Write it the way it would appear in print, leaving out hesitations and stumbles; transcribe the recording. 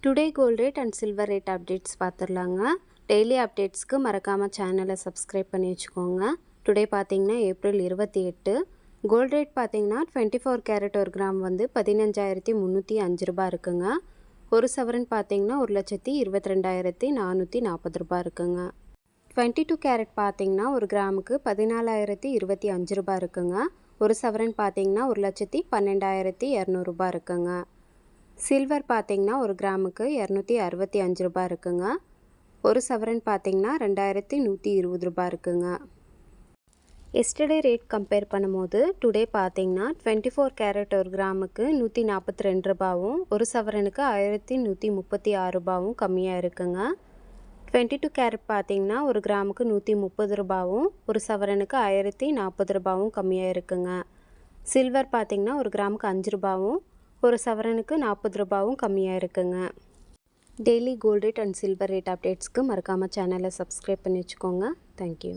Today gold rate and silver rate updates பார்த்துடலாங்க. Daily அப்டேட்ஸ்க்கு மறக்காமல் சேனலை சப்ஸ்கிரைப் பண்ணி வச்சுக்கோங்க. டுடே பார்த்தீங்கன்னா ஏப்ரல் 28. கோல்ட் ரேட் பார்த்தீங்கன்னா 24 கேரட் ஒரு கிராம் வந்து 15,305 ரூபாய் இருக்குங்க. ஒரு சவரன் பார்த்தீங்கன்னா 1,22,440 ரூபாய் இருக்குங்க. 22 கேரட் பார்த்தீங்கன்னா ஒரு கிராமுக்கு 14,025 ரூபாய் இருக்குங்க. ஒரு சவரன் பார்த்தீங்கன்னா 1,12,200 ரூபாய் இருக்குங்க. சில்வர் பார்த்தீங்கன்னா ஒரு கிராமுக்கு 265 ரூபாய் இருக்குங்க. ஒரு சவரன் பார்த்தீங்கன்னா 2,120 ரூபாய் இருக்குங்க. எஸ்டர்டே ரேட் கம்பேர் பண்ணும்போது டுடே பார்த்தீங்கன்னா 24 கேரட் ஒரு கிராமுக்கு 142 ரூபாயும் ஒரு சவரனுக்கு 1,136 ரூபாயும் கம்மியாக இருக்குங்க. 22 கேரட் பார்த்தீங்கன்னா ஒரு கிராமுக்கு 130 ரூபாயும் ஒரு சவரனுக்கு 1,040 ரூபாயும் கம்மியாக இருக்குங்க. சில்வர் பார்த்தீங்கன்னா ஒரு கிராமுக்கு 5 ரூபாயும் ஒரு சவரனுக்கு 40 ரூபாயும் கம்மியாக இருக்குங்க. Daily gold rate and silver rate அப்டேட்ஸ்க்கு மறக்காமல் சேனலை சப்ஸ்கிரைப் பண்ணி வச்சுக்கோங்க. தேங்க்யூ.